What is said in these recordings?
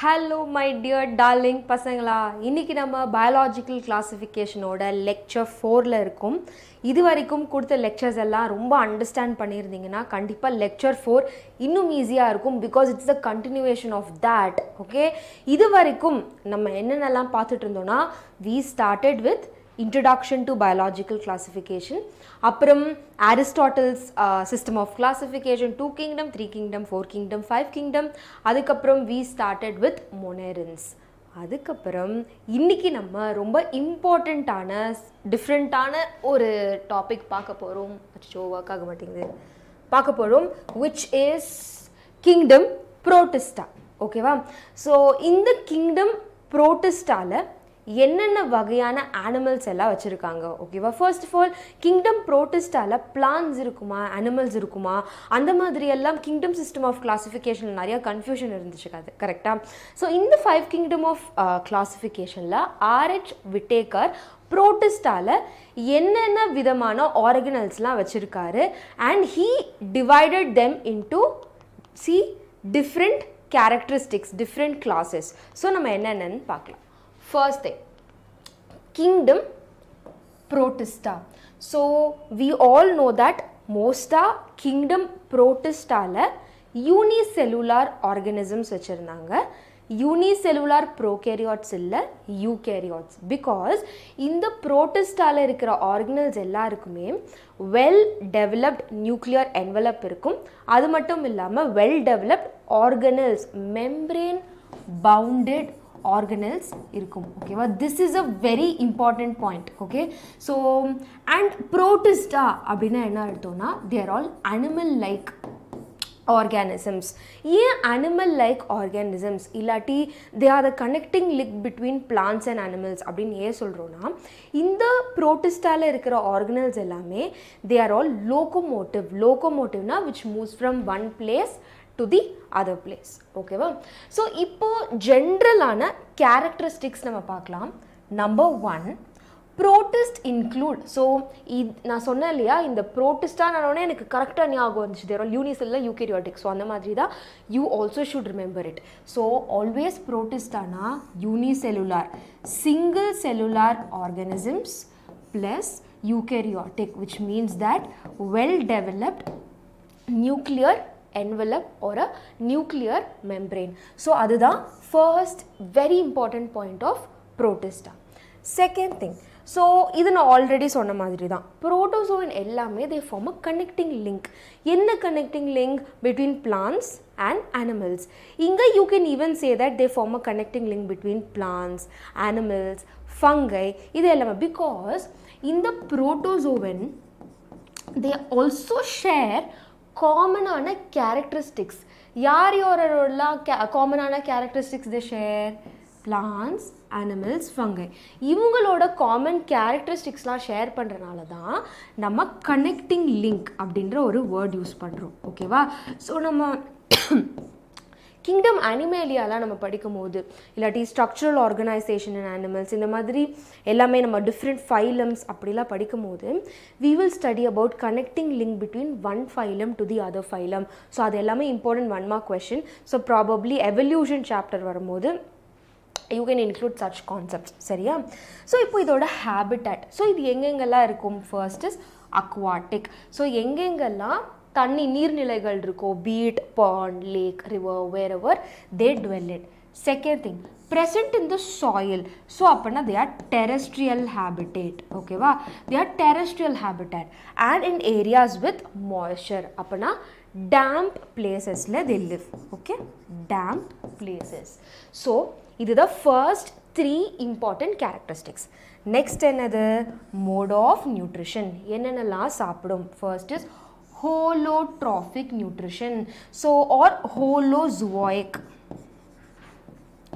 Hello my dear darling பசங்களா, இன்னைக்கு நம்ம பயாலஜிக்கல் கிளாசிஃபிகேஷனோட லெக்சர் 4ல இருக்கும். இது வரைக்கும் கொடுத்த லெக்சர்ஸ் எல்லாம் ரொம்ப அண்டர்ஸ்டாண்ட் பண்ணியிருந்தீங்கன்னா கண்டிப்பாக லெக்சர் 4 இன்னும் ஈஸியாக இருக்கும். Because it's the continuation of that. Okay, இது வரைக்கும் நம்ம என்னென்னலாம் பார்த்துட்டு இருந்தோம்னா we started with introduction to biological classification, அப்புறம் Aristotle's system of classification, 2 kingdom, 3 kingdom, 4 kingdom, 5 kingdom. அதுக்கப்புறம் we started with monerins. அதுக்கப்புறம் இன்னைக்கு நம்ம ரொம்ப இம்பார்ட்டண்ட்டான டிஃப்ரெண்ட்டான ஒரு டாபிக் பார்க்க போகிறோம். அச்சோ ஒர்க் ஆக மாட்டேங்குது. பார்க்க போகிறோம் which is Kingdom Protista. ஓகேவா? ஸோ இந்த கிங்டம் ப்ரோட்டிஸ்டால என்னென்ன வகையான அனிமல்ஸ் எல்லாம் வச்சுருக்காங்க. ஓகேவா? ஃபர்ஸ்ட் ஆஃப் ஆல் கிங்டம் ப்ரோட்டிஸ்டால பிளான்ஸ் இருக்குமா, அனிமல்ஸ் இருக்குமா, அந்த மாதிரி எல்லாம் கிங்டம் சிஸ்டம் ஆஃப் கிளாசிஃபிகேஷனில் நிறையா கன்ஃபியூஷன் இருந்துச்சு. அது கரெக்டாக. ஸோ இந்த 5 கிங்டம் ஆஃப் கிளாசிஃபிகேஷனில் ஆர்ஹெச் விட்டேக்கர் ப்ரோட்டிஸ்டால என்னென்ன விதமான ஆர்கனல்ஸ்லாம் வச்சுருக்காரு and he divided them into different characteristics, different classes. So நம்ம என்னென்னு பார்க்கலாம். First thing, Kingdom Protista. So we all know that most Kingdom Protista la unicellular organisms வச்சிருந்தாங்க. யூனிசெல்லுலார் ப்ரோகேரியாட்ஸ் இல்லை, eukaryotes. Because இந்த ப்ரோட்டிஸ்டால இருக்கிற ஆர்கனல்ஸ் எல்லாருக்குமே வெல் டெவலப்ட் நியூக்ளியர் என்வலப் இருக்கும். அது மட்டும் இல்லாமல் well developed organelles, membrane bounded organelles இருக்கும். ஓகேவா? This is a very important point. Okay, so and Protista அப்படின்னா என்ன அர்த்தம்னா they're all animal like organisms. ஏன் அனிமல் லைக் ஆர்கானிசம்ஸ் இல்லாட்டி they are the connecting link between plants and animals அப்படின்னு ஏன் சொல்கிறோன்னா, இந்த ப்ரோட்டிஸ்டால இருக்கிற ஆர்கனல்ஸ் எல்லாமே தே ஆர் ஆல் லோகோமோட்டிவ். லோகோமோட்டிவ்னா which moves from one place to the other place. ஓகேவா? ஸோ இப்போ ஜென்ரலான கேரக்டரிஸ்டிக்ஸ் நம்ம பார்க்கலாம். Number 1, ப்ரோட்டிஸ்ட் include. ஸோ நான் சொன்னேன் இல்லையா, இந்த ப்ரோட்டிஸ்டானோடனே எனக்கு கரெக்டாக ஞாபகம் வந்துச்சு they're all unicellular eukaryotic. So அந்த மாதிரி தான் you also should remember it. So always ப்ரோட்டிஸ்டானா unicellular single cellular organisms plus eukaryotic, which means that well developed nuclear envelope or a nuclear membrane. So அதுதான் first very important point of protista. Second thing, so இது நான் already சொன்ன மாதிரி தான், protozoan எல்லாமே they form a connecting link. என்ன connecting link? Between plants and animals. இங்கே you can even say that they form a connecting link between plants, animals, fungi, இது எல்லாமே. பிகாஸ் இந்த ப்ரோட்டோசோவன் தே ஆல்சோ ஷேர் காமனான characteristics. யார் யாரெல்லாம் காமனான characteristics they share? Plants, animals, fungi. இவங்களோட common கேரக்டரிஸ்டிக்ஸ்லாம் ஷேர் பண்ணுறனால தான் நம்ம கனெக்டிங் லிங்க் அப்படின்ற ஒரு வேர்ட் யூஸ் பண்ணுறோம். ஓகேவா? ஸோ நம்ம கிங்டம் அனிமேலியாலாம் நம்ம படிக்கும் போது இல்லாட்டி ஸ்ட்ரக்சரல் ஆர்கனைசேஷன் இன் அனிமல்ஸ், இந்த மாதிரி எல்லாமே நம்ம டிஃப்ரெண்ட் ஃபைலம்ஸ் அப்படிலாம் படிக்கும் போது we will study about connecting link between one phylum to the other phylum. So அது எல்லாமே important 1 mark question. So probably evolution chapter வரும்போது you can include such concepts. சரியா? ஸோ இப்போ இதோட ஹேபிட்டட். ஸோ இது எங்கெங்கெல்லாம் இருக்கும்? First is aquatic. ஸோ எங்கெங்கெல்லாம் தண்ணி நீர்நிலைகள் இருக்கோ, peat pond, lake, river, wherever they dwell it. Second thing, present in the soil. So அப்படின்னா they are terrestrial habitat. ஓகேவா? they are terrestrial habitat and in areas with moisture. அப்படின்னா damp placesல they live. Okay, damp places. So இதுதான் first 3 important characteristics. Next என்னது? mode of nutrition. என்னென்னலாம் சாப்பிடும்? First is holotrophic nutrition. So or holozoic.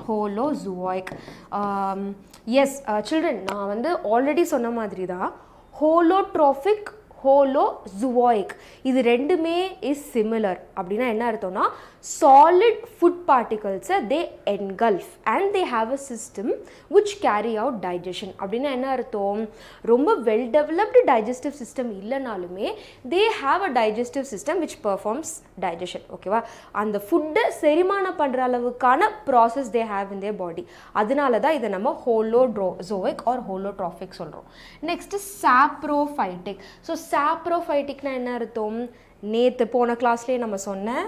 Holozoic. Yes, children, நான் வந்து already சொன்ன மாதிரி தான் ஹோலோட்ரோஃபிக், holozoic. இது ரெண்டுமே is similar. அப்படின்னா என்ன அர்த்தம்னா solid food particles they engulf and they have a system which carry out digestion. அப்படின்னா என்ன அர்த்தம், ரொம்ப well developed digestive system இல்லைனாலுமே they have a digestive system which performs digestion. ஓகேவா, அந்த ஃபுட்டை செரிமானம் பண்ணுற அளவுக்கான process they have in their body. அதனால தான் இதை நம்ம holozoic or holotrophic சொல்கிறோம். Next saprophytic. ஸோ saprophyticனா என்ன அர்த்தம், நேற்று போன கிளாஸ்லேயே நம்ம சொன்ன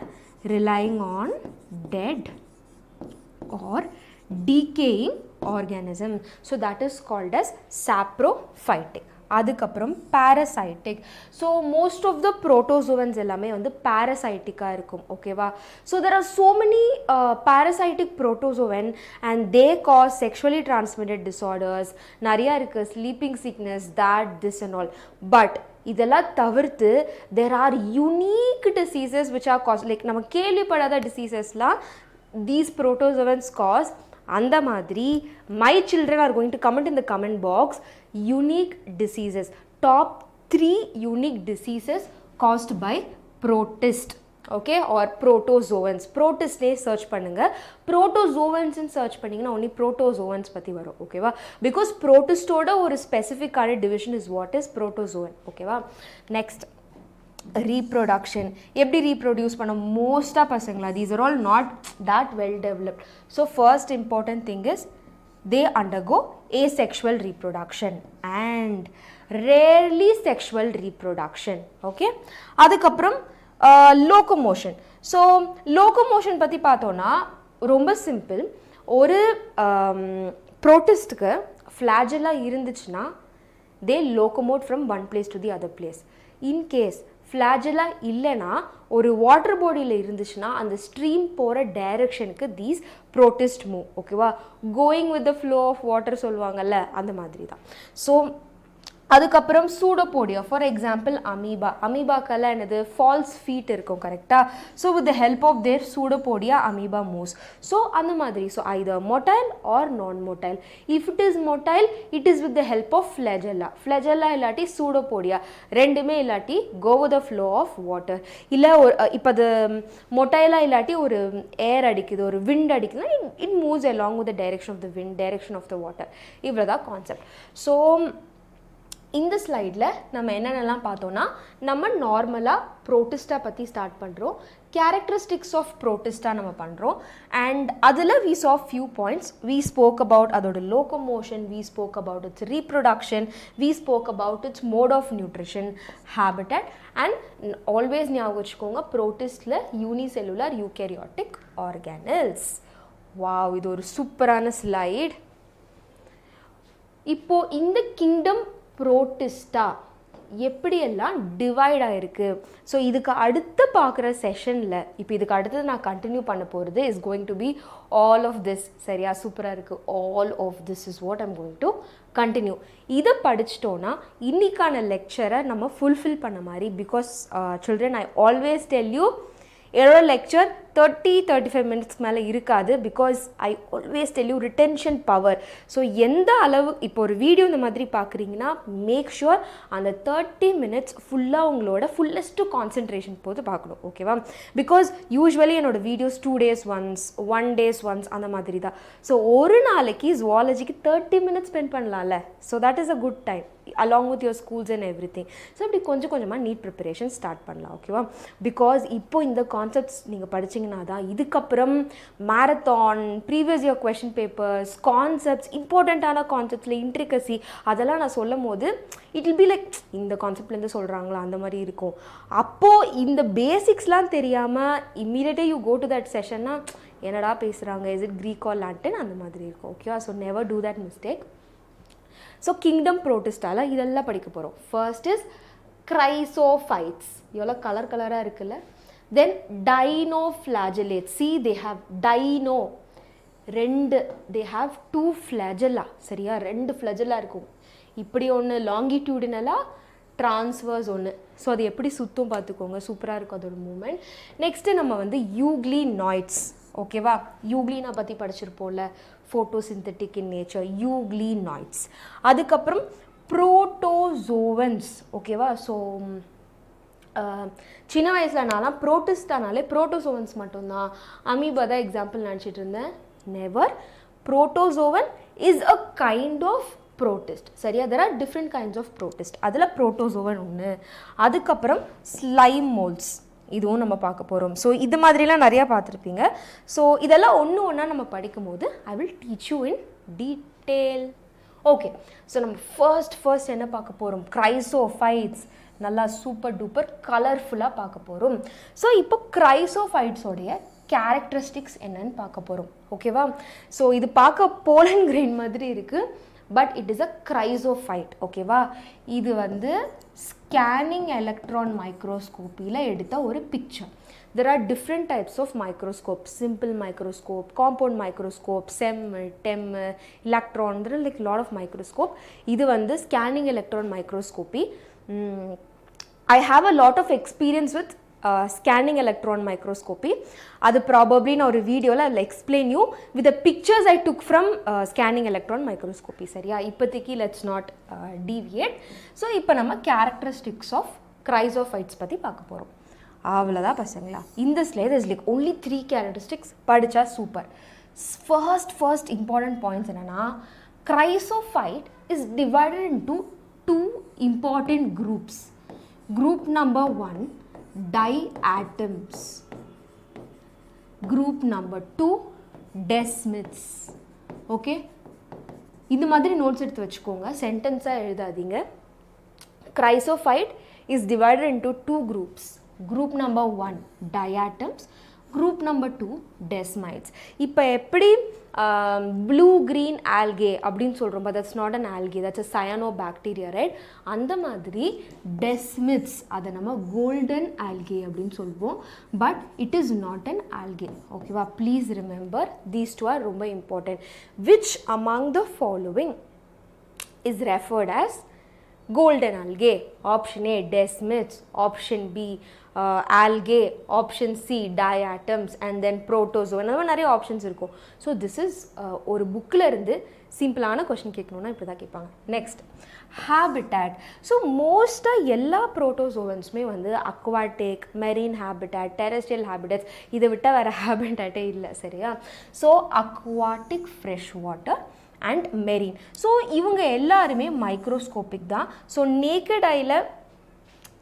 relying on dead or decaying organism. So that is called as saprophytic. அதுக்கப்புறம் parasitic. So most of the protozoans எல்லாமே வந்து parasitic-ஆ இருக்கும். ஓகேவா, so there are so many parasitic protozoan and they cause sexually transmitted disorders. நிறையா இருக்கு, sleeping sickness, that, this and all. But இதெல்லாம் தவிர்த்து there are unique diseases which are caused, like நம்ம கேள்விப்படாத diseasesலாம் these protozoans cause. அந்த மாதிரி my children are going to comment in the comment box unique diseases, top 3 unique diseases caused by protist, okay, or protozoans. protist ne search பண்ணுங்க, protozoans ன்னு search பண்ணீங்கன்னா only protozoans பற்றி வரும். ஓகேவா, because protistோட ஒரு ஸ்பெசிஃபிக்கான division is what is protozoan. ஓகேவா, next reproduction. எப்படி reproduce பண்ண மோஸ்ட்டாக பசங்களா, these are all not that well developed. So first important thing is they undergo asexual reproduction and rarely sexual reproduction. okay, அதுக்கப்புறம் locomotion. ஸோ locomotion பற்றி பார்த்தோன்னா ரொம்ப simple. ஒரு ப்ரோட்டிஸ்ட்டுக்கு flagella இருந்துச்சுன்னா they locomote from one place to the other place. in case flagella இல்லைனா ஒரு water பாடியில் இருந்துச்சுன்னா அந்த ஸ்ட்ரீம் போகிற டைரக்ஷனுக்கு தீஸ் ப்ரோட்டிஸ்ட் மூவ். ஓகேவா, going with the flow of water சொல்லுவாங்கல்ல, அந்த மாதிரி தான். ஸோ அதுக்கப்புறம் சூடோபோடியா, ஃபார் எக்ஸாம்பிள் அமீபா. அமீபாக்கெல்லாம் என்னது, ஃபால்ஸ் ஃபீட் இருக்கும் கரெக்டாக. So with the help of their pseudopodia amoeba moves. So அந்த மாதிரி, so either motile or non motile. If it is motile it is with the help of flagella. Flagella இல்லாட்டி pseudopodia, ரெண்டுமே இல்லாட்டி go with the flow of water. இல்லை ஒரு இப்போ அது மொட்டைலாக இல்லாட்டி ஒரு ஏர் அடிக்குது, ஒரு விண்ட் அடிக்குதுன்னா it moves along with the direction of the wind, direction of the water. இவ்வளோ தான் கான்செப்ட். ஸோ இந்த ஸ்லைடில் நம்ம என்னென்னலாம் பார்த்தோன்னா, நம்ம நார்மலாக ப்ரோட்டிஸ்டா பற்றி ஸ்டார்ட் பண்ணுறோம், கேரக்டரிஸ்டிக்ஸ் ஆஃப் ப்ரோட்டிஸ்டா நம்ம பண்ணுறோம். அண்ட் அதில் we saw few points. we spoke about அதோட locomotion, we spoke about its reproduction, we spoke about its mode of nutrition, habitat, and always ஞாபகம் வச்சுக்கோங்க ப்ரோட்டிஸ்டில் யூனிசெல்லுலர் யூகேரியாட்டிக் ஆர்கானல்ஸ். வாவ், இது ஒரு சூப்பரான ஸ்லைட். இப்போது இந்த கிங்டம் ப்ரோட்டிஸ்டா எப்படியெல்லாம் டிவைட் ஆகிருக்கு. ஸோ இதுக்கு அடுத்து பார்க்குற செஷனில், இப்போ இதுக்கு அடுத்தது நான் கண்டினியூ பண்ண போகிறது is going to be all of this. சரியா, சூப்பராக இருக்குது. All of this is what I'm going to continue. இதை படிச்சிட்டோன்னா இன்றைக்கான லெக்சரை நம்ம ஃபுல்ஃபில் பண்ண மாதிரி. Because children, I always tell you என்னோட லெக்சர் 30-35 மினிட்ஸ்க்கு மேலே இருக்காது. Because I always tell you retention power. So எந்த அளவு இப்போ ஒரு வீடியோ இந்த மாதிரி பார்க்குறீங்கன்னா மேக் ஷுர் அந்த 30 மினிட்ஸ் ஃபுல்லாக உங்களோட ஃபுல்லஸ்ட்டு கான்சன்ட்ரேஷன் போது பார்க்கணும். ஓகேவா, பிகாஸ் யூஸ்வலி என்னோட videos 2 days once, 1 days once அந்த மாதிரி தான். ஸோ ஒரு நாளைக்கு ஜுவாலஜிக்கு 30 மினிட்ஸ் ஸ்பெண்ட் பண்ணலாம்ல. So that is a good time along with your schools and everything. So இப்படி கொஞ்சம் கொஞ்சமாக நீட் ப்ரிப்பரேஷன் ஸ்டார்ட் பண்ணலாம். ஓகேவா, பிகாஸ் இப்போ இந்த கான்செப்ட்ஸ் நீங்கள் படிச்சிங்கன்னா தான் இதுக்கப்புறம் marathon, previous year question papers, concepts, இம்பார்ட்டண்ட்டான கான்செப்ட்ஸில் இன்ட்ரிகசி அதெல்லாம் நான் சொல்லும் போது இட் வில் பி லைக் இந்த கான்செப்ட்லேருந்து சொல்கிறாங்களா அந்த மாதிரி இருக்கும். அப்போது இந்த பேசிக்ஸ்லாம் தெரியாமல் இம்மீடியட்டாக யூ கோ டு தட் செஷன்னா என்னடா பேசுகிறாங்க, is it Greek or Latin அந்த மாதிரி இருக்கும். ஓகேவா, so never do that mistake. So kingdom ப்ரோட்டிஸ்டால இதெல்லாம் படிக்க போகிறோம். ஃபர்ஸ்ட் இஸ் கிரைசோஃபைட்ஸ், எவ்வளோ கலர் கலராக இருக்குல்ல. Then dinoflagellate, see they have dino, ரெண்டு, தே ஹாவ் 2 ஃப்ளாஜெல்லா. சரியா, 2 ஃப்ளாஜெல்லா இருக்கும். இப்படி ஒன்று லாங்கிடியூடினலாக, ட்ரான்ஸ்வர்ஸ் ஒன்று. ஸோ அது எப்படி சுற்றும் பார்த்துக்கோங்க, சூப்பராக இருக்கும் அதோட மூமெண்ட். நெக்ஸ்ட்டு நம்ம வந்து யூக்ளினாய்ட்ஸ். ஓகேவா, யூக்ளினா பற்றி படிச்சிருப்போம்ல, ஃபோட்டோசிந்தட்டிக் இன் நேச்சர், யூக்ளினாய்ட்ஸ். அதுக்கப்புறம் புரோட்டோசோவன்ஸ். ஓகேவா? ஸோ சின்ன வயசில் நான்லாம் ப்ரோட்டிஸ்டானாலே புரோட்டோசோவன்ஸ் மட்டும்தான், அமீபா தான் எக்ஸாம்பிள் நினச்சிட்டு இருந்தேன். Never. Protozoan is a kind of protist. சரியா? there are different kinds of protist. அதில் புரோட்டோசோவன் ஒன்று. அதுக்கப்புறம் ஸ்லைம் மோல்ஸ், இதுவும் நம்ம பார்க்க போகிறோம். ஸோ இது மாதிரிலாம் நிறையா பார்த்துருப்பீங்க. ஸோ இதெல்லாம் ஒன்று ஒன்றா நம்ம படிக்கும்போது I will teach you in detail. Okay, so நம்ம ஃபர்ஸ்ட் என்ன பார்க்க போகிறோம்? கிரைசோஃபைட்ஸ். நல்லா சூப்பர் டூப்பர் கலர்ஃபுல்லாக பார்க்க போகிறோம். ஸோ இப்போ கிரைசோஃபைட்ஸோடைய கேரக்டரிஸ்டிக்ஸ் என்னன்னு பார்க்க போகிறோம். ஓகேவா? ஸோ இது பார்க்க போலன் கிரெயின் மாதிரி இருக்குது, பட் இட் இஸ் அ கிரைசோஃபைட். ஓகேவா? இது வந்து ஸ்கேனிங் எலக்ட்ரான் மைக்ரோஸ்கோப்பியில் எடுத்த ஒரு picture. there are different types of microscope: simple microscope, compound microscope, SEM, TEM, electron. there are like lot of microscope. இது வந்து scanning electron microscopy. I have a lot of experience with scanning electron microscopy. அது probably நான் ஒரு வீடியோவில் I will explain you with the pictures I took from scanning electron microscopy. சரியா? இப்போதைக்கு let's not deviate. So இப்போ நம்ம characteristics of chrysophytes பற்றி பார்க்க போகிறோம். அவ்வளோதான் பசங்களா. இந்த slide is like only 3 characteristics. படித்தா சூப்பர். ஃபர்ஸ்ட் இம்பார்ட்டன்ட் பாயிண்ட்ஸ் என்னென்னா, chrysophyte is divided into 2 important groups. Group number 1, diatoms. Group number 2, desmids. Okay, இந்த மாதிரி நோட்ஸ் எடுத்து வச்சுக்கோங்க, சென்டென்ஸாக எழுதாதீங்க. Chrysophyte is divided into 2 groups. Group number 1, diatoms. Group number 2, desmids. இப்போ எப்படி blue green algae அப்படின்னு சொல்கிறோம், but that's not an algae, that's a cyanobacteria, right? அந்த மாதிரி டெஸ்மிட்ஸ், அதை நம்ம கோல்டன் ஆல்கே அப்படின்னு சொல்லுவோம், but it is not an algae. ஓகேவா? Please remember these two are ரொம்ப important. Which among the following is referred as golden algae? Option A, desmids. Option B, algae. Option C, diatoms. And then protozoa. இந்த மாதிரி நிறைய options இருக்கும். So this is ஒரு புக்கில் இருந்து சிம்பிளான question கேட்கணுன்னா இப்படி தான் கேட்பாங்க. Next, habitat. ஸோ மோஸ்ட்டாக எல்லா ப்ரோட்டோசோவன்ஸுமே வந்து அக்வாட்டிக், மெரீன் ஹேபிட்டாட், டெரெஸ்ட்ரியல் ஹேபிட்டாட்ஸ், இதை விட்டால் வேறு ஹேபிட்டாட்டே இல்லை. சரியா? So aquatic, fresh water and marine. So இவங்க எல்லாருமே மைக்ரோஸ்கோபிக் தான். ஸோ நேக்கட் ஐயில்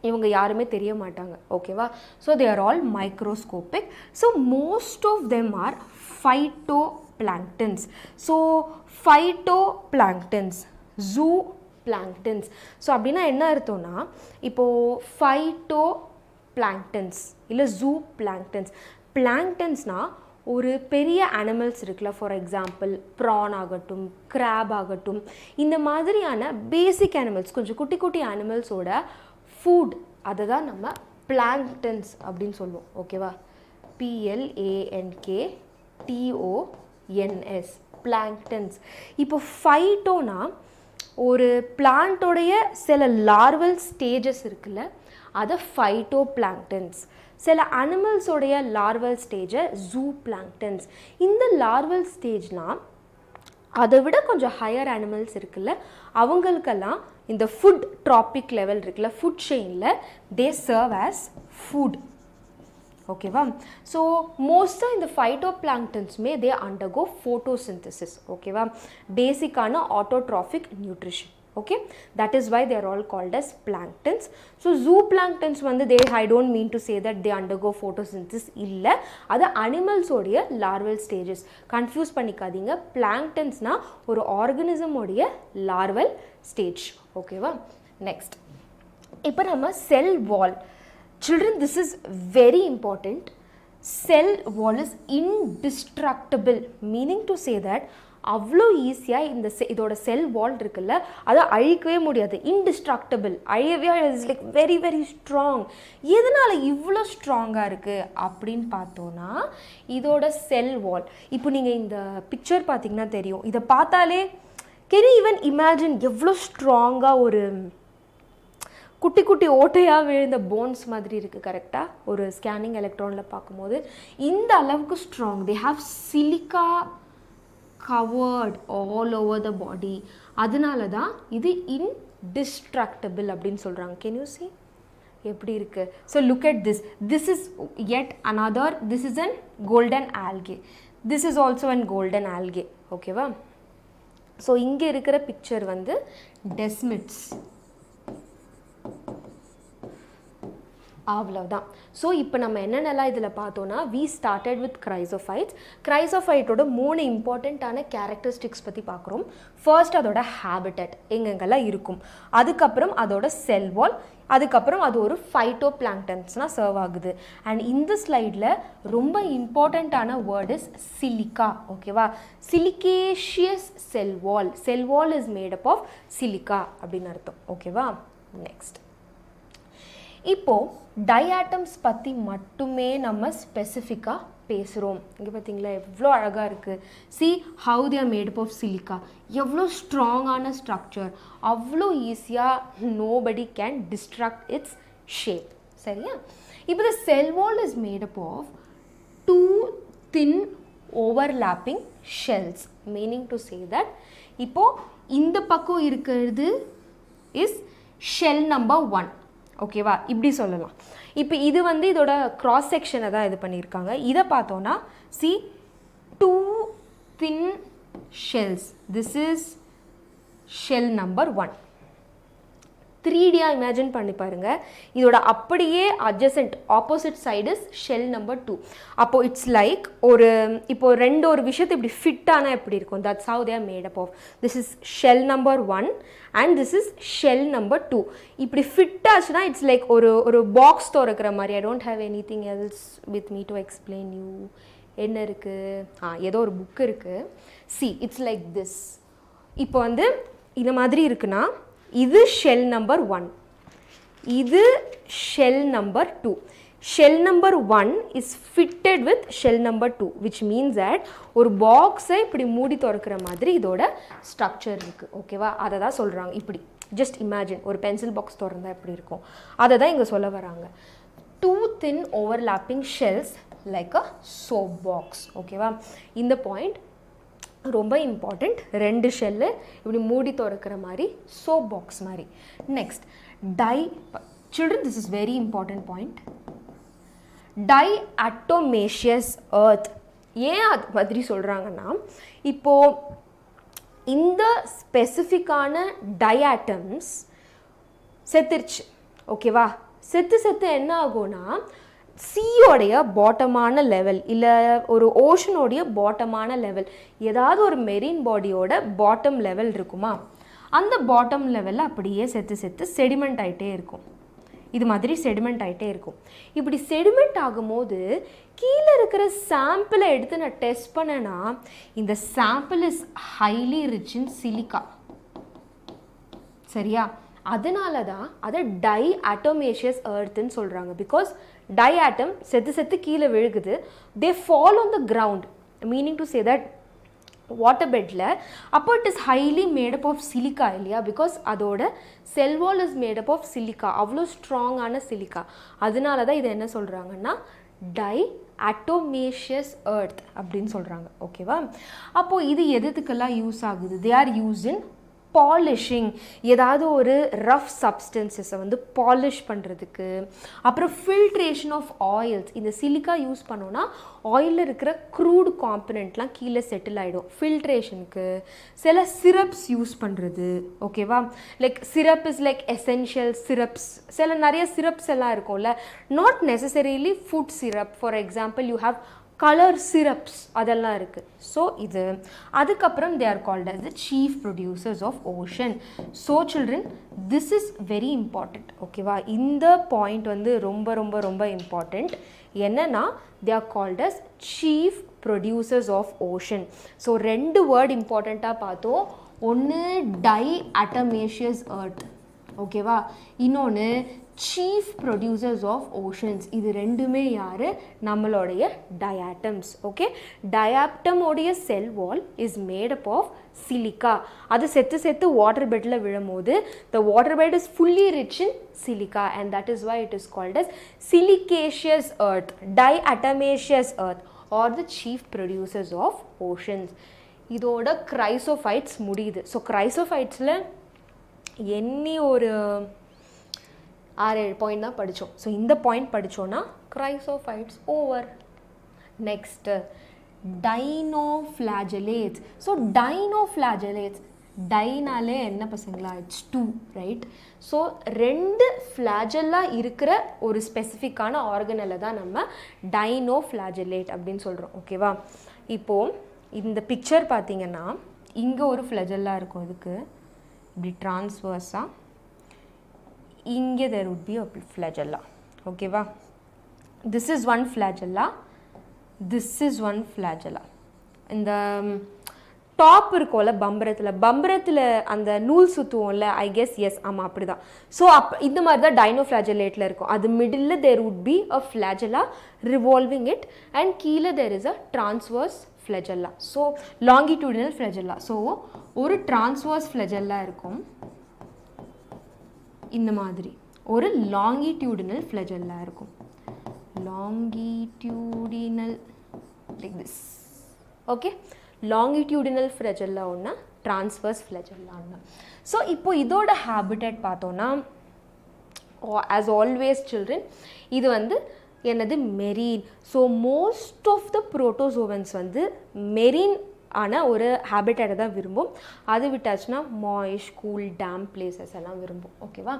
இவங்க யாருமே தெரிய மாட்டாங்க. ஓகேவா? So they are all microscopic. So most of them are phytoplanktons. So phytoplanktons, zooplanktons. So அப்படின்னா என்ன அர்த்தம்னா, இப்போது ஃபைட்டோ பிளாங்க்டன்ஸ் இல்லை ஜூ பிளாங்க்டன்ஸ். பிளாங்க்டன்ஸ்னால் ஒரு பெரிய அனிமல்ஸ் இருக்குல்ல, ஃபார் எக்ஸாம்பிள் ப்ரான் ஆகட்டும், கிராப் ஆகட்டும், இந்த மாதிரியான பேசிக் அனிமல்ஸ், கொஞ்சம் குட்டி குட்டி அனிமல்ஸோட ஃபுட், அதை தான் நம்ம பிளாங்க்டன்ஸ் அப்படின்னு சொல்லுவோம். ஓகேவா? PLANKTONS, பிளாங்க்டன்ஸ். இப்போ ஃபைட்டோனா ஒரு பிளான்ட்டோடைய சில லார்வல் ஸ்டேஜஸ் இருக்குல்ல, அதை ஃபைட்டோ பிளாங்க்டன்ஸ். சில அனிமல்ஸோடைய லார்வல் ஸ்டேஜை ஜூ பிளாங்க்டன்ஸ். இந்த லார்வல் ஸ்டேஜ்னால் அதை விட கொஞ்சம் ஹையர் அனிமல்ஸ் இருக்குல்ல, அவங்களுக்கெல்லாம் இந்த ஃபுட் ட்ராபிக் லெவல் இருக்குல்ல, ஃபுட் செயினில் தே சர்வ் ஆஸ் ஃபுட். ஓகேவா? ஸோ மோஸ்ட்டாக இந்த ஃபைட்டோ பிளாங்க்டன்ஸுமே தே அண்டர்கோ ஃபோட்டோசிந்தசிஸ். ஓகேவா? பேசிக்கான autotrophic nutrition. Okay, that is why they are all called as planktons. So zooplanktons வந்து I don't mean to say that they undergo photosynthesis இல்ல, அது animals உடைய larval stages. confuse பண்ணிக்காதீங்க. planktonsனா ஒரு organism உடைய larval stage. ஓகேவா? next, இப்போ நம்ம cell wall. children, this is very important. cell wall is indestructible, meaning to say that அவ்வளோ ஈஸியாக இந்த இதோட செல் வால் இருக்குல்ல, அதை அழிக்கவே முடியாது. இன்டிஸ்ட்ரக்டபிள், அழியவே is like very very strong. எதனால் இவ்வளோ ஸ்ட்ராங்காக இருக்குது அப்படின்னு பார்த்தோன்னா, இதோட செல் வால். இப்போ நீங்கள் இந்த பிக்சர் பார்த்தீங்கன்னா தெரியும். இதை பார்த்தாலே கேன் யூ ஈவன் இமேஜின் எவ்வளோ ஸ்ட்ராங்காக ஒரு குட்டி குட்டி ஓட்டையாக விழுந்த போன்ஸ் மாதிரி இருக்குது. கரெக்டாக ஒரு ஸ்கேனிங் எலக்ட்ரானில் பார்க்கும்போது இந்த அளவுக்கு strong. They have silica covered all over the body. அதனால தான் இது destructible அப்படின்னு சொல்கிறாங்க. Can you see? எப்படி இருக்குது? So look at this. This is yet another, this is an golden algae. This is also an golden algae. ஓகேவா? So இங்கே இருக்கிற பிக்சர் வந்து டெஸ்மிட்ஸ். அவ்வளோதான். ஸோ இப்போ நம்ம என்னென்னலாம் இதில் பார்த்தோன்னா வி ஸ்டார்டட் வித் கிரைசோஃபைட்ஸ். கிரைசோஃபைட்டோட 3 இம்பார்ட்டண்ட்டான கேரக்டரிஸ்டிக்ஸ் பற்றி பார்க்குறோம். ஃபர்ஸ்ட் அதோட ஹேபிட்டட் எங்கெங்கெல்லாம் இருக்கும், அதுக்கப்புறம் அதோட செல் வால், அதுக்கப்புறம் அது ஒரு ஃபைட்டோ பிளாங்டன்ஸ்னால் சர்வ் ஆகுது. அண்ட் இந்த ஸ்லைடில் ரொம்ப இம்பார்ட்டண்ட்டான வேர்ட் இஸ் சிலிக்கா. ஓகேவா? Siliceous cell wall. Cell wall is made up of silica அப்படின்னு அர்த்தம். ஓகேவா? நெக்ஸ்ட், இப்போது டயாட்டம்ஸ் பற்றி மட்டுமே நம்ம ஸ்பெசிஃபிக்காக பேசுகிறோம். இங்கே பார்த்தீங்களா எவ்வளோ அழகாக இருக்குது. See how they are made up of silica. எவ்வளோ ஸ்ட்ராங்கான ஸ்ட்ரக்சர், அவ்வளோ ஈஸியாக nobody can destruct its shape. சரியா? இப்போ the cell wall is made up of 2 thin overlapping shells, meaning to say that இப்போது இந்த பக்கம் இருக்கிறது இஸ் ஷெல் நம்பர் 1. ஓகேவா? இப்படி சொல்லலாம். இப்போ இது வந்து இதோட க்ராஸ் செக்ஷனை தான் இது பண்ணியிருக்காங்க. இதை பார்த்தோன்னா see 2 thin shells. This is shell number 1. 3Dயாக இமேஜின் பண்ணி பாருங்கள். இதோட அப்படியே adjacent opposite side is shell number 2. அப்போது இட்ஸ் லைக் ஒரு இப்போது ஒரு விஷயத்தை இப்படி ஃபிட்டானால் எப்படி இருக்கும்? That's how they are made up of. This is shell number 1 and this is shell number 2. இப்படி ஃபிட் ஆச்சுன்னா இட்ஸ் லைக் ஒரு பாக்ஸ் திறக்கிற மாதிரி. I don't have any thing else with me to explain you. என்ன இருக்குது? ஏதோ ஒரு book இருக்குது. See it's like this. இப்போ வந்து இந்த மாதிரி இருக்குன்னா இது ஷெல் நம்பர் 1, இது shell number 2. Shell number 1 is fitted with shell number 2, which means that ஒரு பாக்ஸை இப்படி மூடி திறக்கிற மாதிரி இதோட ஸ்ட்ரக்சர் இருக்குது. ஓகேவா? அதை தான் சொல்கிறாங்க. இப்படி ஜஸ்ட் இமேஜின் ஒரு பென்சில் பாக்ஸ் திறந்தா எப்படி இருக்கும், அதை தான் இங்கே சொல்ல வராங்க. 2 thin overlapping shells like a soap box. ஓகேவா? இந்த பாயிண்ட் ரொம்ப இம்பார்ட்டண்ட். 2 ஷெல்லு இப்படி மூடி திறக்கிற மாதிரி சோப் பாக்ஸ் மாதிரி. Next, children, this is very important point. Diatomaceous earth. ஏன் அது மாதிரி சொல்கிறாங்கன்னா, இப்போது இந்த ஸ்பெசிஃபிக்கான டயாட்டம்ஸ் செத்துருச்சு. ஓகேவா? செத்து என்ன ஆகும்னா சீயோடைய பாட்டமான லெவல் இல்லை ஒரு ஓஷனோடைய பாட்டமான லெவல், ஏதாவது ஒரு மெரீன் பாடியோட பாட்டம் லெவல் இருக்குமா, அந்த பாட்டம் லெவலில் அப்படியே செத்து செடிமெண்ட் ஆகிட்டே இருக்கும். இது மாதிரி செடிமெண்ட் ஆகிட்டே இருக்கும். இப்படி செடிமெண்ட் ஆகும்போது கீழே இருக்கிற சாம்பிளை எடுத்து நான் டெஸ்ட் பண்ணேன்னா இந்த sample is highly rich in silica. சரியா? அதனால தான் அதை டைஅட்டோமேஷியஸ் எர்த்துன்னு சொல்கிறாங்க. பிகாஸ் டைஆட்டம் செத்து கீழே விழுகுது. They fall on the ground, meaning to say that water பெட்டில். அப்போ it is highly made up of silica இல்லையா? பிகாஸ் அதோட cell wall is made up of silica, அவ்வளோ ஸ்ட்ராங்கான சிலிக்கா. அதனால தான் இதை என்ன சொல்கிறாங்கன்னா டைஅட்டோமேஷியஸ் எர்த் அப்படின்னு சொல்கிறாங்க. ஓகேவா? அப்போது இது எதுக்கெல்லாம் யூஸ் ஆகுது? They are use in polishing. ஏதாவது ஒரு ரஃப் சப்ஸ்டன்சஸை வந்து பாலிஷ் பண்ணுறதுக்கு. அப்புறம் ஃபில்ட்ரேஷன் ஆஃப் ஆயில்ஸ். இந்த சிலிக்கா யூஸ் பண்ணோன்னா ஆயிலில் இருக்கிற க்ரூட் காம்பனண்ட்லாம் கீழே செட்டில் ஆகிடும். ஃபில்ட்ரேஷனுக்கு சில சிரப்ஸ் யூஸ் பண்ணுறது. ஓகேவா? Like syrup is like essential syrups. நிறைய சிரப்ஸ் எல்லாம் இருக்கும்ல, not necessarily food syrup. For example you have colour syrups, அதெல்லாம் இருக்குது. ஸோ இது அதுக்கப்புறம் they are called as the chief producers of ocean. So children, this is very important. ஓகேவா? இந்த point வந்து ரொம்ப ரொம்ப ரொம்ப இம்பார்ட்டண்ட். என்னன்னா they are called as chief producers of ocean. So 2 word இம்பார்ட்டண்ட்டாக பார்த்தோம். ஒன்று டைஅட்டோமேஷியஸ் எர்த். ஓகேவா? இன்னொன்று சீஃப் ப்ரொடியூசர்ஸ் ஆஃப் ஓஷன்ஸ். இது ரெண்டுமே யார்? நம்மளுடைய டயாட்டம்ஸ். ஓகே? டயாட்டமோடைய cell wall is made up of silica. அது செத்து வாட்டர் பெட்டில் விழும்போது the water bed is fully rich in silica and that is why it is called as siliceous earth, diatomaceous earth are the chief producers of oceans. இதோட chrysophytes முடியுது. So கிரைசோஃபைட்ஸில் எண்ணி ஒரு 6-7 point தான் படித்தோம். ஸோ இந்த பாயிண்ட் படித்தோன்னா chrysophytes over. Next dinoflagellates. So dinoflagellates, டைனாலே என்ன பசங்களா, இட்ஸ் 2 ரைட். ஸோ 2 ஃப்ளாஜெல்லாம் இருக்கிற ஒரு ஸ்பெசிஃபிக்கான ஆர்கனலை தான் நம்ம டைனோஃப்ளாஜெலேட் அப்படின்னு சொல்கிறோம். ஓகேவா? இப்போது இந்த பிக்சர் பார்த்தீங்கன்னா இங்கே ஒரு ஃப்ளஜெல்லா இருக்கும், இதுக்கு இப்படி ட்ரான்ஸ்வர்ஸாக, இங்கே there would be a flagella. ஓகேவா? this is one flagella, this is one flagella. இந்த டாப் இருக்கும்ல பம்பரத்தில் அந்த நூல் சுற்றுவோம்ல, ஐ கெஸ் எஸ், ஆமாம் அப்படி தான். ஸோ இந்த மாதிரி தான் டைனோஃப்ளாஜெலேட்டில் இருக்கும். அது middle there would be a flagella revolving it and கீழே there is a transverse flagella. So longitudinal flagella. So ஒரு transverse flagella இருக்கும், இந்த மாதிரி ஒரு longitudinal flagella இருக்கும், longitudinal like this. Okay, longitudinal flagella ஒன்று, transverse flagella ஒன்று. ஸோ இப்போ இதோட ஹேபிட்டட் பார்த்தோன்னா, as always children, இது வந்து என்னது, marine. So most of the protozoans வந்து மெரீன் ஆன ஒரு ஹேபிட்டட்டை தான் விரும்பும். அது விட்டாச்சுன்னா மாய்ஸ், கூல், டேம் பிளேசஸ் எல்லாம் விரும்பும். ஓகேவா?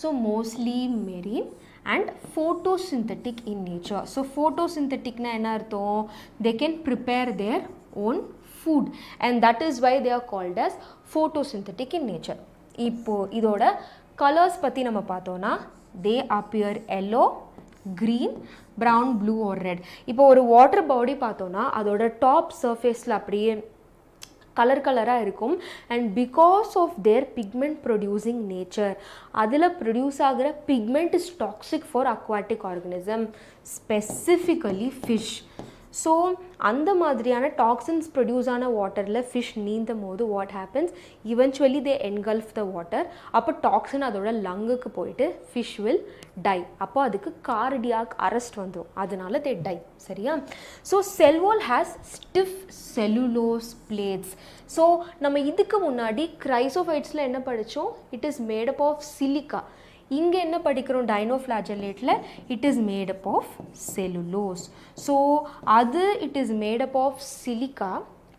So mostly marine and photosynthetic in nature. So ஃபோட்டோசிந்தட்டிக்னா என்ன அர்த்தம்? They can prepare their own food and that is why they are called as photosynthetic in nature. இப்போது இதோட கலர்ஸ் பற்றி நம்ம பார்த்தோன்னா, they appear yellow, green, brown, blue or red. இப்போ ஒரு வாட்டர் பாடி பார்த்தோன்னா அதோட டாப் சர்ஃபேஸில் அப்படியே கலராக இருக்கும். And because of their pigment producing nature, அதில் ப்ரொடியூஸ் ஆகிற pigment is toxic for aquatic organism, specifically fish. So அந்த மாதிரியான டாக்ஸின்ஸ் ப்ரொடியூஸ் ஆன வாட்டரில் ஃபிஷ் நீந்தும் போது what happens, eventually they engulf the water. அப்போ டாக்ஸின் அதோட லங்குக்கு போயிட்டு ஃபிஷ் வில் டை. அப்போ அதுக்கு கார்டியாக் அரெஸ்ட் வந்துடும், அதனால தே டை. சரியா? So cell wall has stiff cellulose plates. So நம்ம இதுக்கு முன்னாடி கிரைசோஃபைட்ஸில் என்ன படித்தோம்? It is made up of silica. இங்கே என்ன படிக்கிறோம்? டைனோஃப்ளாஜெலேட்டில் it is made up of cellulose. So அது it is made up of silica,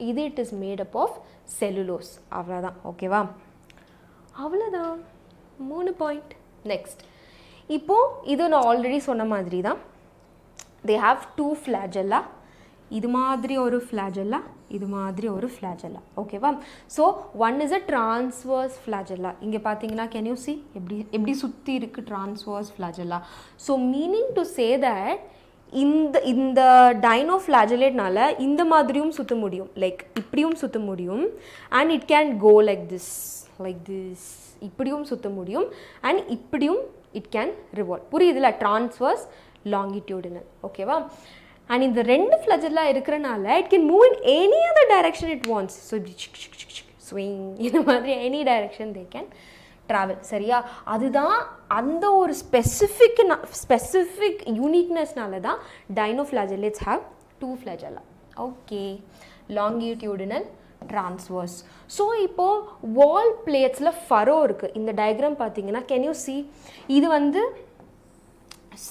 இது it is made up of cellulose. அவ்வளோதான். ஓகேவா? அவ்வளோதான், 3 பாயிண்ட். நெக்ஸ்ட், இப்போது இது நான் ஆல்ரெடி சொன்ன மாதிரி தான். They have 2 flagella. இது மாதிரி ஒரு flagella, இது மாதிரி ஒரு flagella. ஓகேவா? So one is a transverse flagella. இங்கே பார்த்தீங்கன்னா கேன் யூ சி எப்படி சுற்றி இருக்குது transverse flagella. So meaning to say that இந்த டைனோஃப்ளாஜெலேட்னால இந்த மாதிரியும் சுற்ற முடியும், லைக் இப்படியும் சுற்ற முடியும். And it can go like this, இப்படியும் சுற்ற முடியும். அண்ட் இப்படியும் இட் கேன் ரிவால்வ். புரியுதுல? Transverse, longitudinal. ஓகேவா? அண்ட் இந்த 2 flagella இருக்கிறனால it can move in any other direction it wants. So இப்படி ஸ்விங், இந்த மாதிரி any direction they can travel. சரியா? அதுதான் அந்த ஒரு ஸ்பெசிஃபிக் யூனிக்னஸ்னால தான் dinoflagellates have 2 flagella. Okay, longitudinal, transverse. So இப்போது வால் பிளேட்ஸில் ஃபரோ இருக்குது. இந்த டயக்ராம் பார்த்தீங்கன்னா கேன் யூ சி, இது வந்து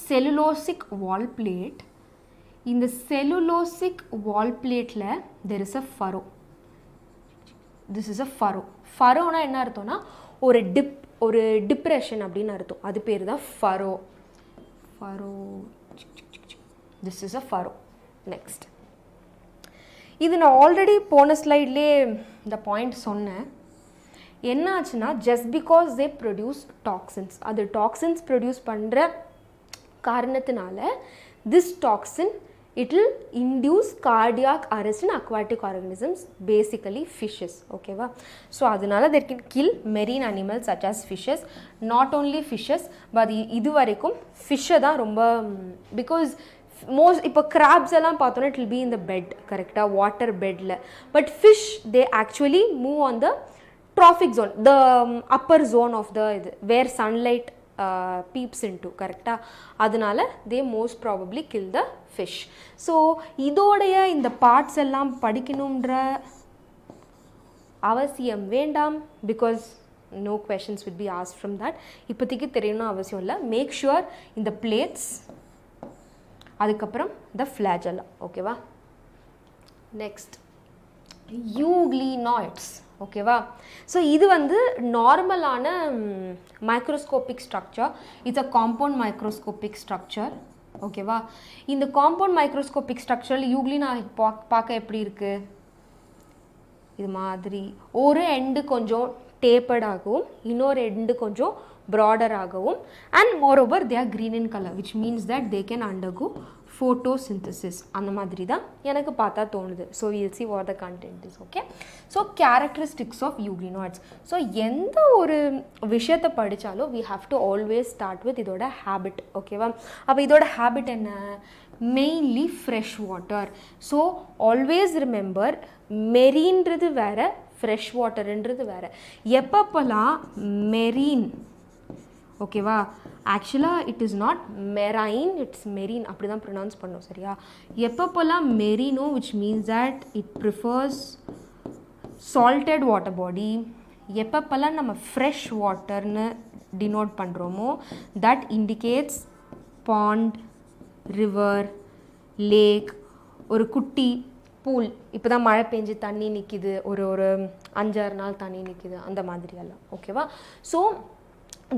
செல்லுலோசிக் வால் பிளேட். இந்த செல்லுலோசிக் வால் பிளேட்டில் there is a furrow. This is a furrow. ஃபரோனா என்ன அர்த்தம்னா ஒரு டிப்ரெஷன் அப்படின்னு அர்த்தம். அது பேர் தான் furrow. This is a furrow. Next, இது நான் ஆல்ரெடி போன ஸ்லைட்லேயே இந்த பாயிண்ட் சொன்னேன். என்ன ஆச்சுன்னா, just because they produce toxins, அது டாக்ஸின்ஸ் ப்ரொடியூஸ் பண்ணுற காரணத்தினால this toxin it will induce cardiac arrest in aquatic organisms, basically fishes. Okay va? So adunala they can kill marine animals such as fishes. Not only fishes, but idu varaikum fish da romba, because most ipo crabs ellam paathona it will be in the bed, correct, water bed la. But fish, they actually move on the trophic zone, the upper zone of the where sunlight peeps into, correct. அதனால they most probably kill the fish. So இதோடைய இந்த parts எல்லாம் படிக்கணும்ன்ற அவசியம் வேண்டாம், because no questions will be asked from that. இப்போதைக்கு தெரியணும் அவசியம் இல்லை. மேக் ஷுவர் இந்த பிளேட்ஸ், அதுக்கப்புறம் த ஃப்ளாஜெல்லா. ஓகேவா? நெக்ஸ்ட் யூக்ளினாய்ட்ஸ். ஓகேவா? ஸோ இது வந்து நார்மலான microscopic structure. It's a compound microscopic structure. ஓகேவா? இந்த காம்பவுண்ட் மைக்ரோஸ்கோபிக் ஸ்ட்ரக்சரில் யூக்ளினாய்ட் பார்க்க எப்படி இருக்குது? இது மாதிரி ஒரு எண்டு கொஞ்சம் டேப்பர்டாகவும் இன்னொரு எண்டு கொஞ்சம் ப்ராடராகவும், and moreover they are green in colour, which means that they can undergo photosynthesis. அந்த மாதிரி தான் எனக்கு பார்த்தா தோணுது. So will see what the content is. Okay, so characteristics of euglenoids. So எந்த ஒரு விஷயத்தை படித்தாலும் we have to always start with இதோட ஹேபிட். ஓகேவா? அப்போ இதோட ஹேபிட் என்ன? Mainly fresh water. So always remember, மெரீன்றது வேறு, ஃப்ரெஷ் வாட்டருன்றது வேறு. எப்பப்போலாம் மெரீன், ஓகேவா, ஆக்சுவலாக it is not marine, it's marine, அப்படி தான் ப்ரொனவுன்ஸ் பண்ணோம். சரியா? எப்பப்போலாம் மெரீனோ, which means that it prefers salted water body, எப்பப்போலாம் நம்ம ஃப்ரெஷ் வாட்டர்னு டினோட் பண்ணுறோமோ that indicates pond, river, lake, ஒரு குட்டி பூல், இப்போ தான் மழை பெஞ்சு தண்ணி நிற்கிது, ஒரு 5-6 நாள் தண்ணி நிற்கிது, அந்த மாதிரியெல்லாம். ஓகேவா? So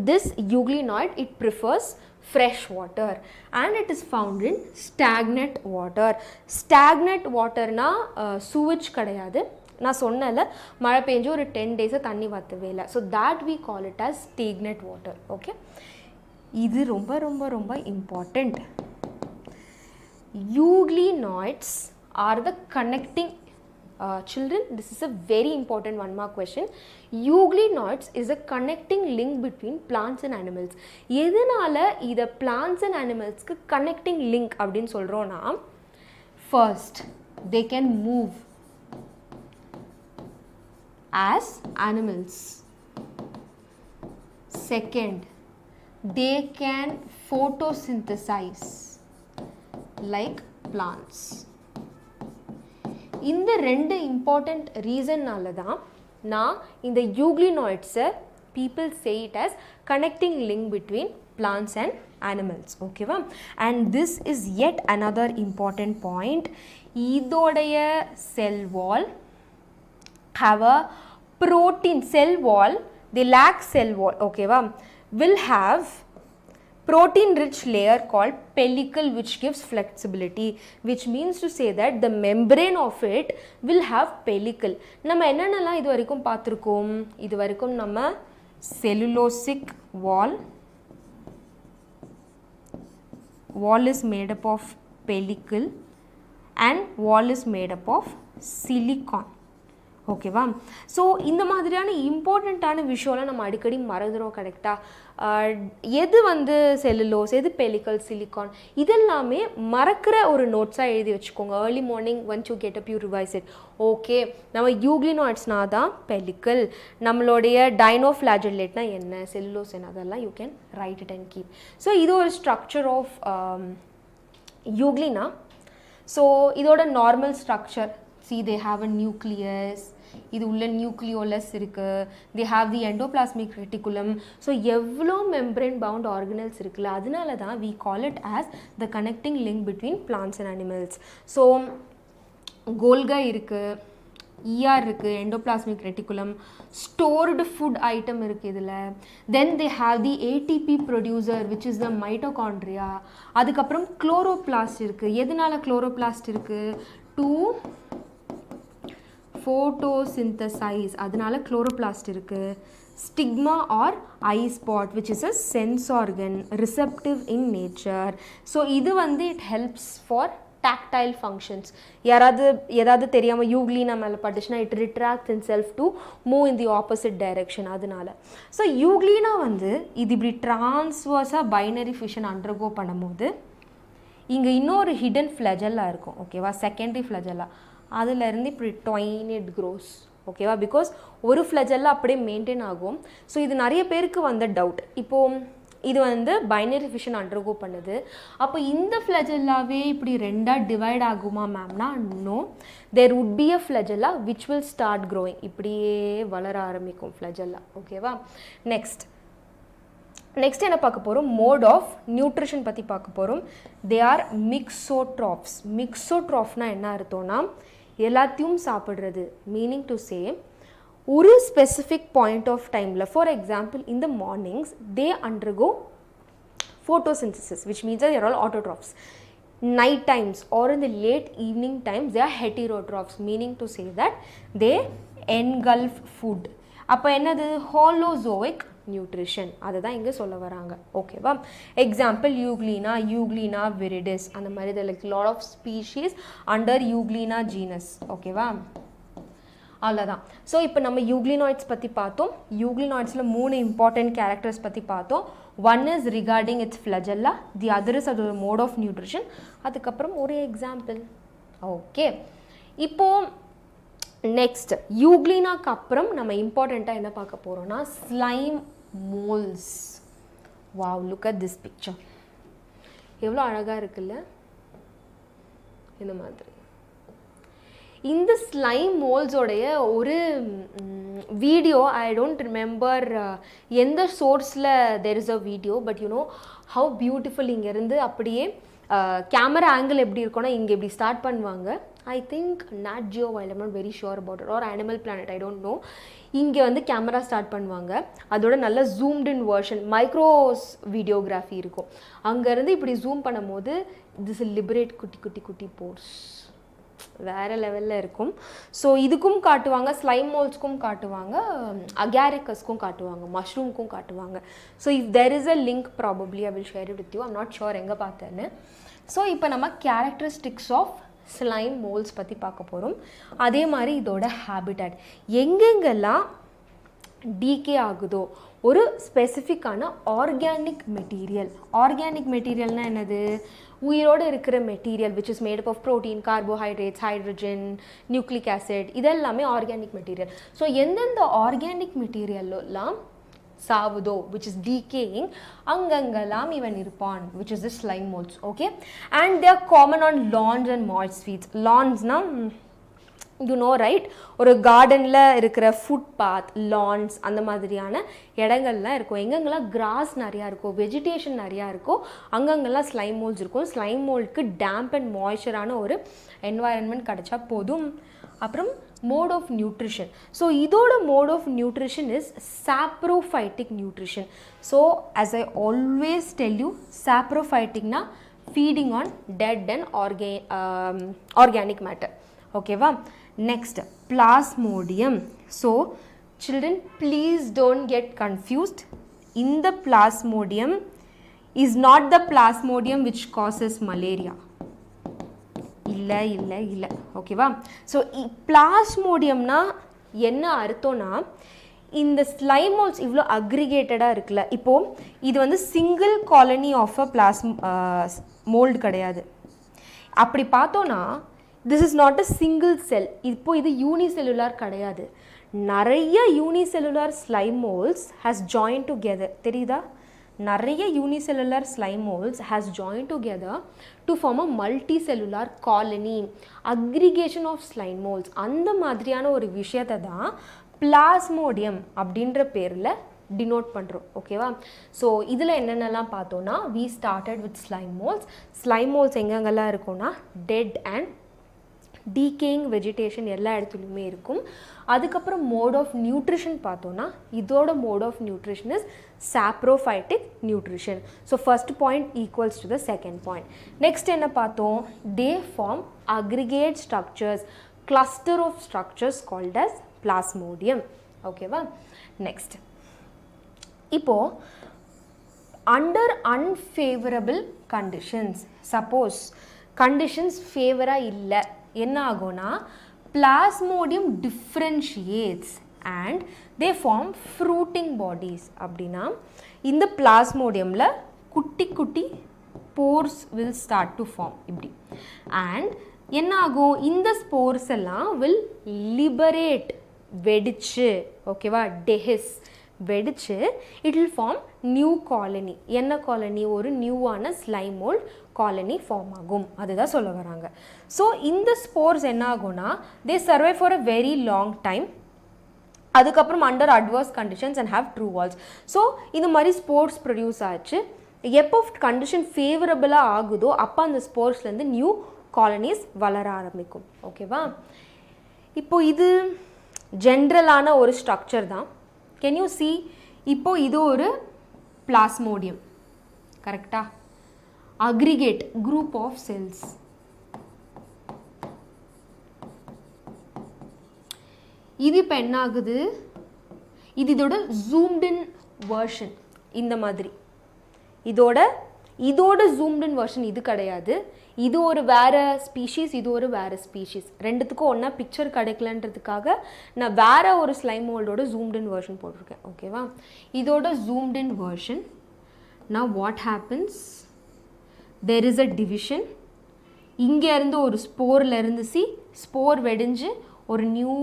this euglenoid, it prefers fresh water and it is found in stagnant water. Stagnant water na sewage கிடையாது. நான் சொன்னல மழை பெஞ்சு ஒரு 10 days தண்ணி வத்தவே இல்லை. So that we call it as stagnant water. Okay, இது ரொம்ப ரொம்ப ரொம்ப important. Euglenoids are the connecting children, this is a very important one mark question. Euglenoids is a connecting link between plants and animals. எதனால இத plants and animals க்கு connecting link அப்படினு சொல்றோம்னா, first they can move as animals. Second, they can photosynthesize like plants. இந்த ரெண்டு important ரீசன்னால தான் நான் இந்த யூக்ளினாய்ட்ஸை people say it as connecting link between plants and animals. ஓகேவா? and this is yet another important point. இதோடைய cell wall have a protein cell wall, they lack cell wall. ஓகேவா? will have protein rich layer called pellicle, which gives flexibility, which means to say that the membrane of it will have pellicle. நம்ம என்னென்னலாம் இது வரைக்கும் பார்த்துருக்கோம்? இது வரைக்கும் நம்ம cellulosic wall is made up of pellicle and wall is made up of silicon. ஓகேவா? So இந்த மாதிரியான இம்பார்ட்டண்ட்டான விஷயம்லாம் நம்ம அடிக்கடி மறந்துடும். கரெக்டாக எது வந்து செல்லுலோஸ், எது பெலிக்கல், சிலிக்கான், இதெல்லாமே மறக்கிற ஒரு நோட்ஸாக எழுதி வச்சுக்கோங்க. Early morning once you get up you revise it. Okay, நம்ம யூக்ளினாய்ட்ஸ்னா தான் பெலிக்கல், நம்மளுடைய டைனோஃப்ளாஜெல்லேட்னா என்ன, செல்லுலோஸ் என்ன, அதெல்லாம் you can write it and keep. So இது ஒரு ஸ்ட்ரக்சர் ஆஃப் யூக்ளினா. ஸோ இதோட normal structure, see they have a nucleus, இது உள்ள நியூக்ளியோலஸ் இருக்குது, they have the endoplasmic reticulum. So எவ்வளோ membrane bound organelles இருக்குல்ல, அதனால தான் we call it as the connecting link between plants and animals. So கோல்கா இருக்குது, ER இருக்குது, endoplasmic reticulum, stored food item இருக்குது இதில். then they have the ATP producer which is the mitochondria. அதுக்கப்புறம் chloroplast இருக்குது. எதனால chloroplast இருக்குது? to photosynthesize, அதனால chloroplast இருக்கு. stigma or eye spot which is a sense organ, receptive in nature. so இது வந்து it helps for tactile functions. ஏதாவது தெரியாம யூக்ளினா மேலே பட்டுச்சுன்னா it retracts itself to move in the opposite direction. அதனால so Euglena வந்து இது இப்படி டிரான்ஸ்வர்ஸாக பைனரி ஃபிஷன் அண்டர்கோ பண்ணும்போது இங்கே இன்னொரு ஹிடன் ஃப்ளஜெல்லா இருக்கும். ஓகேவா? செகண்டரி ஃப்ளஜெல்லா, அதுலேருந்து இப்படி டொயின் இட் க்ரோஸ். ஓகேவா? பிகாஸ் ஒரு ஃப்ளஜெல்லா அப்படியே மெயின்டைன் ஆகும். ஸோ இது நிறைய பேருக்கு வந்த டவுட். இப்போது இது வந்து பைனரி ஃபிஷன் அண்டர்கோ பண்ணுது. அப்போ இந்த ஃப்ளஜெல்லாவே இப்படி ரெண்டாக டிவைட் ஆகுமா மேம்னா no, there would be a flagella which will start growing, இப்படியே வளர ஆரம்பிக்கும் ஃப்ளஜெல்லா. ஓகேவா? நெக்ஸ்ட் என்ன பார்க்க போகிறோம்? மோட் ஆஃப் நியூட்ரிஷன் பற்றி பார்க்க போகிறோம். They are மிக்ஸோட்ராஃப்ஸ். மிக்ஸோட்ராஃப்னா என்ன அர்த்தம்னா எல்லாத்தையும் சாப்பிட்றது. மீனிங் டு சே ஒரு ஸ்பெசிஃபிக் பாயிண்ட் ஆஃப் டைமில், for example in the mornings they undergo photosynthesis, which means that they are all autotrophs. Night times or in the late evening times they are heterotrophs, meaning to say that they engulf food. அப்போ என்னது? Holozoic nutrition, அதை தான் இங்கே சொல்ல வராங்க. ஓகேவா? Example Euglena viridis, அந்த மாதிரி there like lot of species under Euglena genus. ஓகேவா? அவ்வளோதான். ஸோ இப்போ நம்ம யூக்ளினாய்ட்ஸ் பற்றி பார்த்தோம். யூக்ளினாய்ட்ஸில் 3 இம்பார்ட்டன்ட் கேரக்டர்ஸ் பற்றி பார்த்தோம். One is regarding it's flagella, the other is அதோட மோட் ஆஃப் நியூட்ரிஷன். அதுக்கப்புறம் ஒரு எக்ஸாம்பிள். ஓகே, இப்போது நெக்ஸ்ட் யூக்ளினாக்கு அப்புறம் நம்ம இம்பார்ட்டண்ட்டாக என்ன பார்க்க போகிறோம்னா slime moles. Wow, look at this picture. எவ்வளோ அழகாக இருக்குல்ல இந்த மாதிரி. இந்த ஸ்லைம் மோல்ஸோடைய ஒரு வீடியோ, ஐ டோன்ட் ரிமெம்பர் எந்த சோர்ஸில் there is a video, but you know how beautiful. இங்கேருந்து அப்படியே கேமரா ஆங்கிள் எப்படி இருக்கும்னா இங்கே இப்படி ஸ்டார்ட் பண்ணுவாங்க. I think not Jio wild, I'm not very sure about it, or animal planet, I don't know. இங்கே வந்து கேமரா ஸ்டார்ட் பண்ணுவாங்க, அதோட நல்ல ஜூம்டு இன் வெர்ஷன் மைக்ரோஸ் வீடியோகிராஃபி இருக்கும். அங்கேருந்து இப்படி ஜூம் பண்ணும்போது திஸ் லிபரேட் குட்டி குட்டி குட்டி போர்ஸ், வேறு லெவலில் இருக்கும். ஸோ இதுக்கும் காட்டுவாங்க, ஸ்லைம் மோல்ஸ்க்கும் காட்டுவாங்க, அகாரிக்கஸ்க்கும் காட்டுவாங்க, மஷ்ரூம்க்கும் காட்டுவாங்க. So if there is a link probably I will share it with you. I'm not sure எங்கே பார்த்தேன்னு. ஸோ இப்போ நம்ம கேரக்டரிஸ்டிக்ஸ் ஆஃப் ஸ்லைம் மோல்ஸ் பற்றி பார்க்க போகிறோம். அதே மாதிரி இதோட ஹேபிட்டாட் எங்கெங்கெல்லாம் டீகே ஆகுதோ, ஒரு ஸ்பெசிஃபிக்கான ஆர்கானிக் மெட்டீரியல்னால் என்னது? உயிரோடு இருக்கிற material which is made up of protein, carbohydrates, hydrogen, nucleic acid, இதெல்லாமே ஆர்கானிக் மெட்டீரியல். ஸோ எந்தெந்த ஆர்கானிக் மெட்டீரியல்லாம் சாவுதோ விச் இஸ் டீகேயிங், அங்கங்கெல்லாம் இவன் இருப்பான், which is the slime moulds. Okay, and they are common on lawns and moist fields. லான்ஸ்னால் you know right, ஒரு கார்டனில் இருக்கிற ஃபுட்பாத், லான்ஸ், அந்த மாதிரியான இடங்கள்லாம் இருக்கும். எங்கெங்கெல்லாம் கிராஸ் நிறையா இருக்கும், வெஜிடேஷன் நிறையா இருக்கும், அங்கங்கெல்லாம் ஸ்லைம் மோல்ஸ் இருக்கும். ஸ்லைம் மோல்டுக்கு டேம்ப் அண்ட் மாய்ஸ்சரான ஒரு என்வாயன்மெண்ட் கிடச்சா போதும். அப்புறம் மோட் ஆஃப் நியூட்ரிஷன். ஸோ இதோட mode of nutrition is saprophytic nutrition. So as I always tell you, சாப்ரோஃபைட்டிக்னா feeding on dead and organic matter. ஓகேவா? Next, plasmodium. So children, please don't get confused. In the plasmodium is not the plasmodium which causes malaria. இல்லை. ஓகேவா? So பிளாஸ்மோடியம்னா என்ன அர்த்தம்னா, இந்த slime moles இவ்வளோ அக்ரிகேட்டடாக இருக்குல்ல, இப்போது இது வந்து single colony of a mould கிடையாது. அப்படி பார்த்தோன்னா this is not a single cell. இப்போ இது யூனிசெல்லுலார் கிடையாது. நிறைய unicellular slime moulds has join together. தெரியுதா? நிறைய unicellular slime moulds has join together to form a multicellular colony, aggregation of slime moulds. அந்த மாதிரியான ஒரு விஷயத்தை தான் பிளாஸ்மோடியம் அப்படின்ற பேரில் டினோட் பண்ணுறோம். ஓகேவா? ஸோ இதில் என்னென்னலாம் பார்த்தோன்னா, we started with slime moulds. Slime moulds எங்கெங்கெல்லாம் இருக்கும்னா டெட் அண்ட் டீகேயிங் வெஜிடேஷன் எல்லா இடத்துலையுமே இருக்கும். அதுக்கப்புறம் மோட் ஆஃப் நியூட்ரிஷன் பார்த்தோன்னா, இதோட mode of nutrition is saprophytic nutrition. So first point equals to the second point. Next என்ன பார்த்தோம்? They form aggregate structures, cluster of structures called as plasmodium. ஓகேவா? Next, இப்போது under unfavourable conditions, suppose conditions ஃபேவராக இல்லை, என்ன ஆகும்னா plasmodium differentiates and they form fruiting bodies. அப்படின்னா இந்த பிளாஸ்மோடியமில் குட்டி குட்டி spores will start to form இப்படி. அண்ட் என்ன ஆகும்? இந்த ஸ்போர்ஸ் எல்லாம் வில் லிபரேட், வெடிச்சு, ஓகேவா, டெஹிஸ், வெடிச்சு it will form new colony. என்ன காலனி? ஒரு நியூவான ஸ்லைம் மோல்ட் காலனி ஃபார்ம் ஆகும். அதுதான் சொல்ல வராங்க. ஸோ இந்த ஸ்போர்ஸ் என்ன ஆகும்னா they survive for a very long time. அதுக்கப்புறம் under adverse conditions and have true walls. So இந்த மாதிரி ஸ்போர்ட்ஸ் ப்ரொடியூஸ் ஆச்சு. எப்போ கண்டிஷன் ஃபேவரபுளாக ஆகுதோ அப்போ அந்த ஸ்போர்ட்ஸ்லேருந்து நியூ காலனிஸ் வளர ஆரம்பிக்கும். ஓகேவா? இப்போ இது ஜென்ரலான ஒரு ஸ்ட்ரக்சர் தான். Can you see? இப்போ இது ஒரு பிளாஸ்மோடியம், கரெக்டா? Aggregate group of cells. இது இப்போ என்ன ஆகுது? இது இதோட ஜூம்டின் வெர்ஷன். இந்த மாதிரி இதோட ஜூம்டின் வெர்ஷன் இது கிடையாது. இது ஒரு வேறு ஸ்பீஷீஸ், இது ஒரு வேறு ஸ்பீஷீஸ். ரெண்டுத்துக்கும் ஒன்றா பிக்சர் கிடைக்கலன்றதுக்காக நான் வேறு ஒரு ஸ்லைம் மோல்டோட ஜூம்டின் வெர்ஷன் போட்டிருக்கேன். ஓகேவா? இதோட ஜூம்டின் version. Now what happens? There is a division. இங்கேருந்து ஒரு ஸ்போர்லேருந்து ஸ்போர் வெடிஞ்சு ஒரு new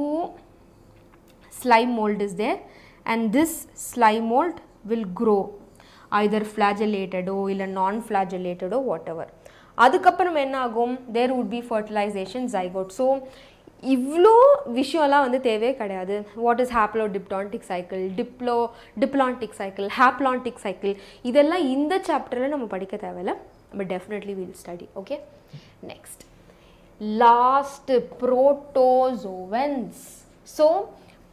slime mold is there, and this slime mold will grow either flagellated or non-flagellated or whatever. அதுக்கப்புறம் என்ன ஆகும்? there would be fertilization, zygote. So இவ்வளோ விஷயம்லாம் வந்து தேவையே கிடையாது. What is haplodiplontic cycle, diplontic cycle, haplontic cycle, இதெல்லாம் இந்த சாப்டரில் நம்ம படிக்க தேவையில்லை. But definitely will study. Okay, next last protozoans. So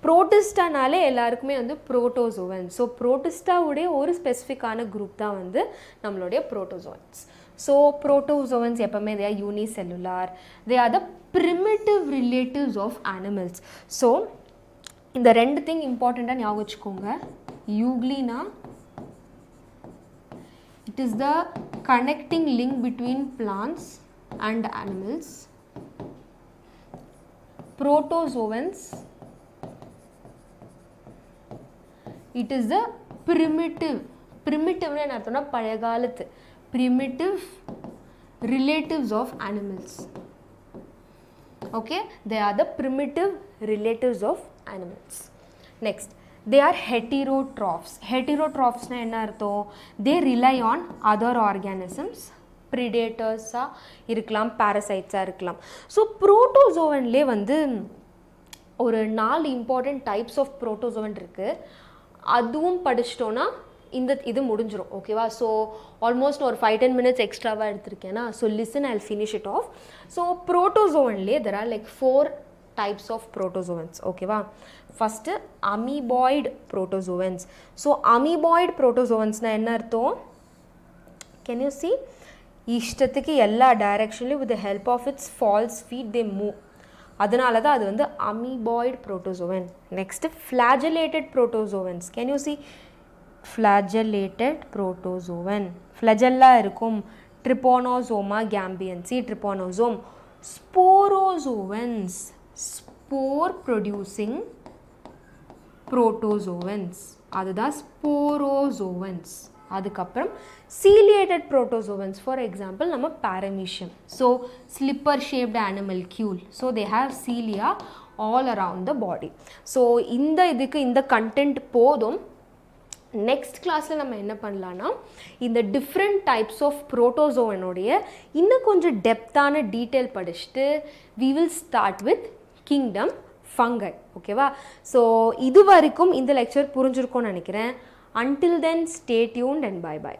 புரோட்டிஸ்டானாலே எல்லாருக்குமே வந்து புரோட்டோசோவன்ஸ். ஸோ புரோட்டிஸ்டாவுடைய ஒரு ஸ்பெசிஃபிக்கான குரூப் தான் வந்து நம்மளுடைய புரோட்டோசோவன்ஸ். ஸோ புரோட்டோசோவன்ஸ் எப்பவுமே they are unicellular. They are the primitive relatives of animals. So இந்த ரெண்டு திங் இம்பார்ட்டண்ட்டாக ஞாபகம் வச்சுக்கோங்க. Euglena it is the connecting link between plants and animals. Protozoans, it is the primitive என்ன அர்த்தம்னா பழைய காலத்து primitive relatives of animals. Okay, they are the primitive relatives of animals. Next, they are heterotrophs. Heterotrophs na enna artham? They rely on other organisms, predators irukkalam, parasites irukkalam. So protozoan le vandu ஒரு 4 important types of protozoan இருக்கு. அதுவும் படிச்சிட்டோன்னா இது முடிஞ்சிடும். ஓகேவா? So almost ஒரு 5-10 minutes எக்ஸ்ட்ராவாக எடுத்திருக்கேன்னா. So listen, I finish it off. So புரோட்டோசோவன்லேயே there are like 4 types of protozoans. ஓகேவா? First amoeboid protozoans. So amoeboid புரோட்டோசோவன்ஸ்னால் என்ன அர்த்தம்? Can you see? இஷ்டத்துக்கு எல்லா டைரக்ஷன்லையும் with the help of its false feet they move. அதனால தான் அது வந்து amoeboid protozoan. Next flagellated protozoans. Can you see? Flagellated protozoan. Flagella இருக்கும். Trypanosoma gambiense, trypanosome. Sporozoans, spore producing protozoans. அதுதான் ஸ்போரோசோவன்ஸ். அதுக்கப்புறம் ciliated protozoans, for example நம்ம paramecium. So slipper shaped animal cule. So they have cilia all around the body. So இதுக்கு இந்த content போதும். Next கிளாஸில் நம்ம என்ன பண்ணலான்னா இந்த டிஃப்ரெண்ட் டைப்ஸ் ஆஃப் புரோட்டோசோவனுடைய இன்னும் கொஞ்சம் டெப்த்தான டீட்டெயில் படிச்சுட்டு we will start with kingdom fungi. ஓகேவா? ஸோ இது வரைக்கும் இந்த லெக்சர் புரிஞ்சிருக்கும்னு நினைக்கிறேன். Until then, stay tuned and bye bye.